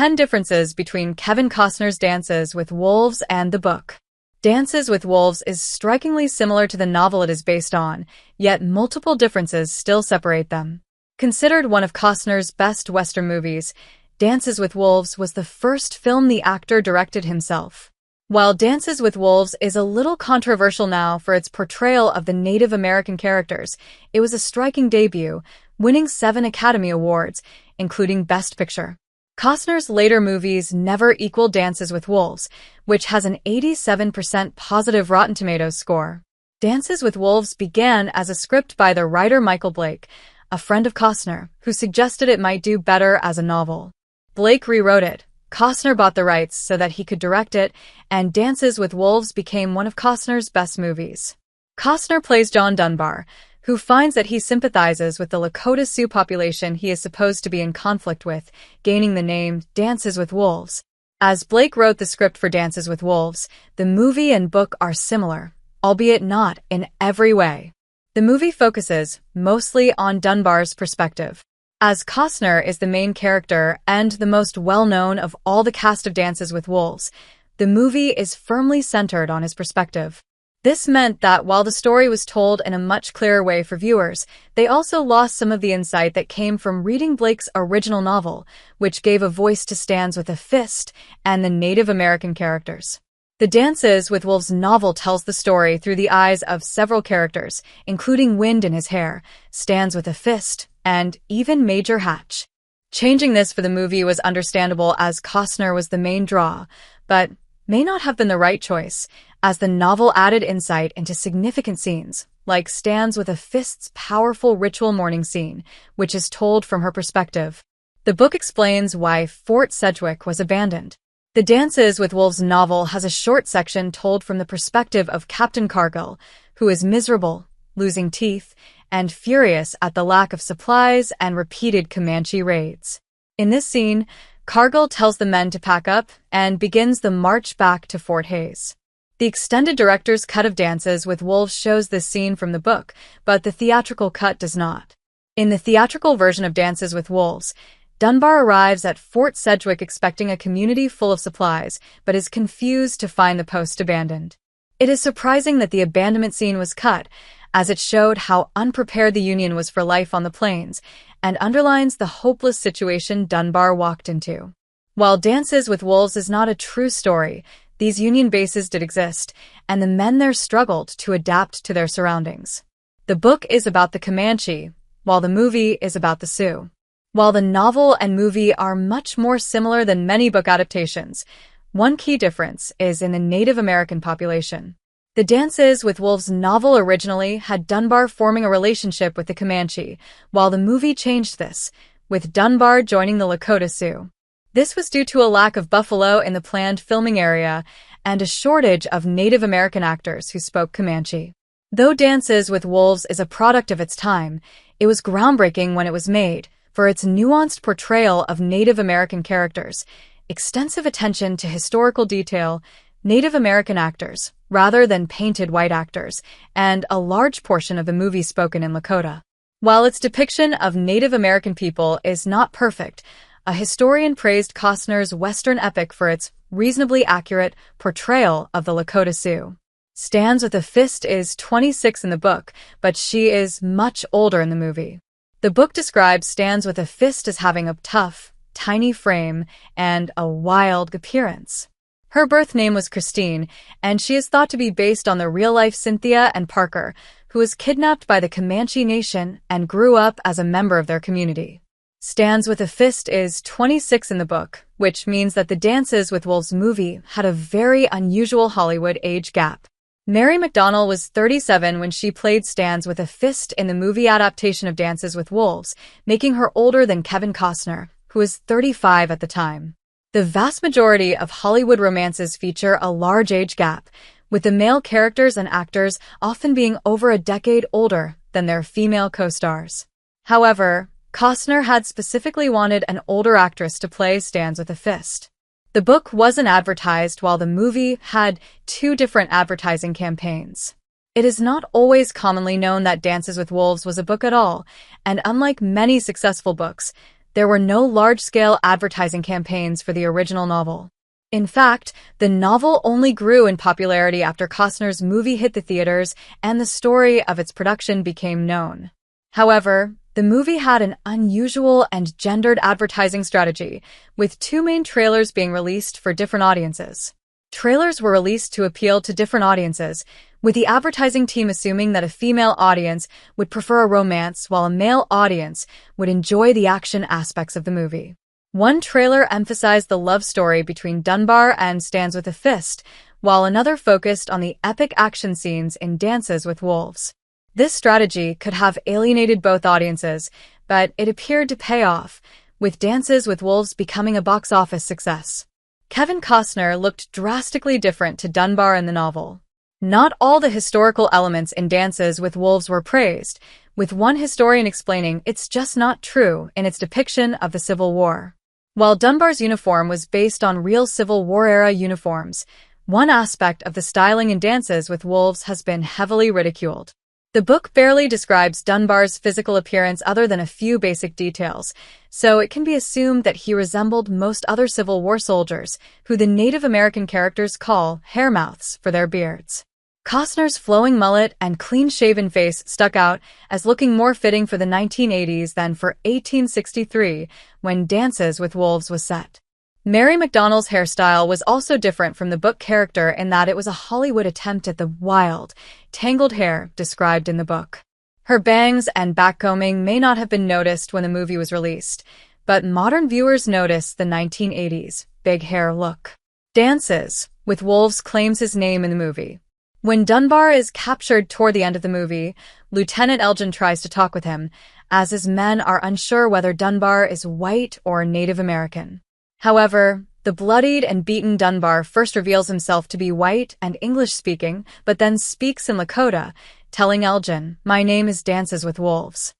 10 differences between Kevin Costner's Dances with Wolves and the book. Dances with Wolves is strikingly similar to the novel it is based on, yet multiple differences still separate them. Considered one of Costner's best Western movies, Dances with Wolves was the first film the actor directed himself. While Dances with Wolves is a little controversial now for its portrayal of the Native American characters, it was a striking debut, winning 7 Academy Awards, including Best Picture. Costner's later movies never equaled Dances with Wolves, which has an 87% positive Rotten Tomatoes score. Dances with Wolves began as a script by the writer Michael Blake, a friend of Costner, who suggested it might do better as a novel. Blake rewrote it. Costner bought the rights so that he could direct it, and Dances with Wolves became one of Costner's best movies. Costner plays John Dunbar, who finds that he sympathizes with the Lakota Sioux population he is supposed to be in conflict with, gaining the name Dances with Wolves. As Blake wrote the script for Dances with Wolves, the movie and book are similar, albeit not in every way. The movie focuses mostly on Dunbar's perspective. As Costner is the main character and the most well-known of all the cast of Dances with Wolves, the movie is firmly centered on his perspective. This meant that while the story was told in a much clearer way for viewers, they also lost some of the insight that came from reading Blake's original novel, which gave a voice to Stands with a Fist and the Native American characters. The Dances with Wolves novel tells the story through the eyes of several characters, including Wind in his hair, Stands with a Fist, and even Major Hatch. Changing this for the movie was understandable as Costner was the main draw, but may not have been the right choice, as the novel added insight into significant scenes, like Stands with a Fist's powerful ritual mourning scene, which is told from her perspective. The book explains why Fort Sedgwick was abandoned. The Dances with Wolves novel has a short section told from the perspective of Captain Cargill, who is miserable, losing teeth, and furious at the lack of supplies and repeated Comanche raids. In this scene, Cargill tells the men to pack up and begins the march back to Fort Hays. The extended director's cut of Dances with Wolves shows this scene from the book, but the theatrical cut does not. In the theatrical version of Dances with Wolves, Dunbar arrives at Fort Sedgwick expecting a community full of supplies, but is confused to find the post abandoned. It is surprising that the abandonment scene was cut, as it showed how unprepared the Union was for life on the plains, and underlines the hopeless situation Dunbar walked into. While Dances with Wolves is not a true story, these Union bases did exist, and the men there struggled to adapt to their surroundings. The book is about the Comanche, while the movie is about the Sioux. While the novel and movie are much more similar than many book adaptations, one key difference is in the Native American population. The Dances with Wolves novel originally had Dunbar forming a relationship with the Comanche, while the movie changed this, with Dunbar joining the Lakota Sioux. This was due to a lack of buffalo in the planned filming area and a shortage of Native American actors who spoke Comanche. Though Dances with Wolves is a product of its time, it was groundbreaking when it was made, for its nuanced portrayal of Native American characters, extensive attention to historical detail, Native American actors, rather than painted white actors, and a large portion of the movie spoken in Lakota. While its depiction of Native American people is not perfect, a historian praised Costner's Western epic for its reasonably accurate portrayal of the Lakota Sioux. Stands with a Fist is 26 in the book, but she is much older in the movie. The book describes Stands with a Fist as having a tough, tiny frame and a wild appearance. Her birth name was Christine, and she is thought to be based on the real-life Cynthia Ann Parker, who was kidnapped by the Comanche Nation and grew up as a member of their community. Stands with a Fist is 26 in the book, which means that the Dances with Wolves movie had a very unusual Hollywood age gap. Mary McDonnell was 37 when she played Stands with a Fist in the movie adaptation of Dances with Wolves, making her older than Kevin Costner, who was 35 at the time. The vast majority of Hollywood romances feature a large age gap, with the male characters and actors often being over a decade older than their female co-stars. However, Costner had specifically wanted an older actress to play Stands with a Fist. The book wasn't advertised while the movie had 2 different advertising campaigns. It is not always commonly known that Dances with Wolves was a book at all, and unlike many successful books, there were no large-scale advertising campaigns for the original novel. In fact, the novel only grew in popularity after Costner's movie hit the theaters and the story of its production became known. However, the movie had an unusual and gendered advertising strategy, with two main trailers being released for different audiences. Trailers were released to appeal to different audiences, with the advertising team assuming that a female audience would prefer a romance while a male audience would enjoy the action aspects of the movie. One trailer emphasized the love story between Dunbar and Stands with a Fist, while another focused on the epic action scenes in Dances with Wolves. This strategy could have alienated both audiences, but it appeared to pay off, with Dances with Wolves becoming a box office success. Kevin Costner looked drastically different to Dunbar in the novel. Not all the historical elements in Dances with Wolves were praised, with one historian explaining it's just not true in its depiction of the Civil War. While Dunbar's uniform was based on real Civil War-era uniforms, one aspect of the styling in Dances with Wolves has been heavily ridiculed. The book barely describes Dunbar's physical appearance other than a few basic details, so it can be assumed that he resembled most other Civil War soldiers, who the Native American characters call hairmouths for their beards. Costner's flowing mullet and clean-shaven face stuck out as looking more fitting for the 1980s than for 1863, when Dances with Wolves was set. Mary McDonnell's hairstyle was also different from the book character in that it was a Hollywood attempt at the wild, tangled hair described in the book. Her bangs and backcombing may not have been noticed when the movie was released, but modern viewers noticed the 1980s big hair look. Dances with Wolves claims his name in the movie. When Dunbar is captured toward the end of the movie, Lieutenant Elgin tries to talk with him, as his men are unsure whether Dunbar is white or Native American. However, the bloodied and beaten Dunbar first reveals himself to be white and English-speaking, but then speaks in Lakota, telling Elgin, "My name is Dances with Wolves.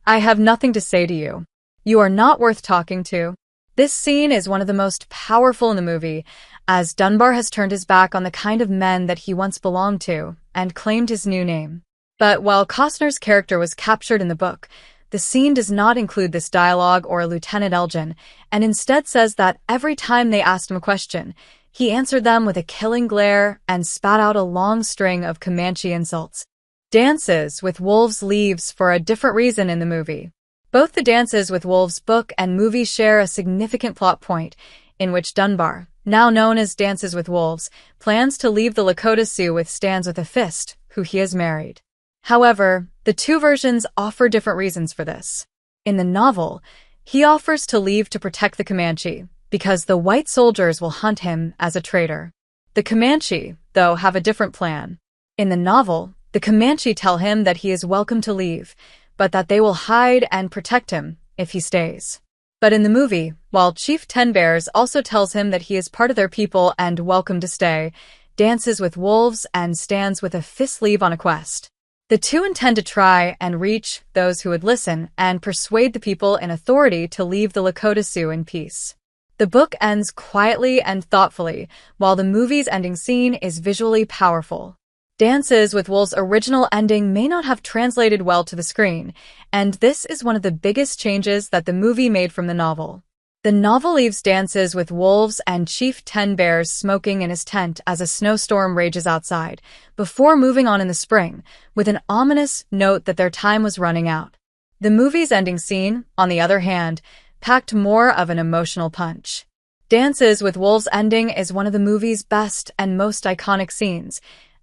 I have nothing to say to you. You are not worth talking to." This scene is one of the most powerful in the movie, as Dunbar has turned his back on the kind of men that he once belonged to and claimed his new name. But while Costner's character was captured in the book, the scene does not include this dialogue or Lieutenant Elgin, and instead says that every time they asked him a question, he answered them with a killing glare and spat out a long string of Comanche insults. Dances with Wolves leaves for a different reason in the movie. Both the Dances with Wolves book and movie share a significant plot point, in which Dunbar, now known as Dances with Wolves, plans to leave the Lakota Sioux with Stands with a Fist, who he has married. However, the two versions offer different reasons for this. In the novel, he offers to leave to protect the Comanche, because the white soldiers will hunt him as a traitor. The Comanche, though, have a different plan. In the novel, the Comanche tell him that he is welcome to leave, but that they will hide and protect him if he stays. But in the movie, while Chief Ten Bears also tells him that he is part of their people and welcome to stay, Dances with Wolves and Stands with a Fist leave on a quest. The two intend to try and reach those who would listen and persuade the people in authority to leave the Lakota Sioux in peace. The book ends quietly and thoughtfully, while the movie's ending scene is visually powerful. Dances with Wolves' original ending may not have translated well to the screen, and this is one of the biggest changes that the movie made from the novel. The novel leaves Dances with Wolves and Chief Ten Bears smoking in his tent as a snowstorm rages outside, before moving on in the spring, with an ominous note that their time was running out. The movie's ending scene, on the other hand, packed more of an emotional punch. Dances with Wolves' ending is one of the movie's best and most iconic scenes,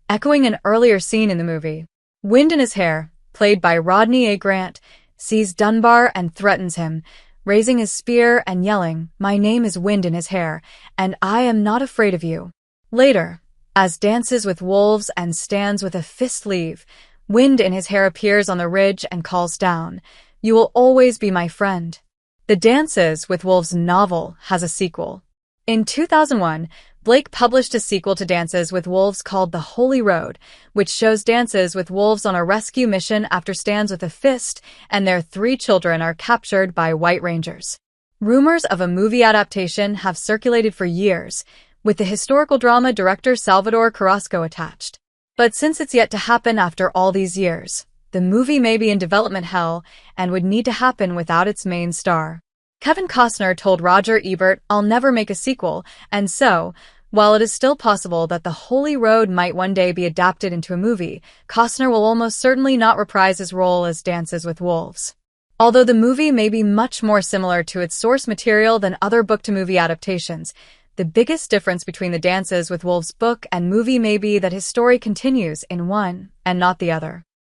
echoing an earlier scene in the movie. Wind in his hair, played by Rodney A. Grant, sees Dunbar and threatens him, raising his spear and yelling, "My name is Wind in his hair, and I am not afraid of you." Later, as Dances with Wolves and Stands with a Fist leave, Wind in his hair appears on the ridge and calls down, "You will always be my friend." The Dances with Wolves novel has a sequel. In 2001, Blake published a sequel to Dances with Wolves called The Holy Road, which shows Dances with Wolves on a rescue mission after Stands with a Fist and their 3 children are captured by White Rangers. Rumors of a movie adaptation have circulated for years, with the historical drama director Salvador Carrasco attached. But since it's yet to happen after all these years, the movie may be in development hell and would need to happen without its main star. Kevin Costner told Roger Ebert, "I'll never make a sequel," and so, while it is still possible that The Holy Road might one day be adapted into a movie, Costner will almost certainly not reprise his role as Dances with Wolves. Although the movie may be much more similar to its source material than other book-to-movie adaptations, the biggest difference between the Dances with Wolves book and movie may be that his story continues in one and not the other.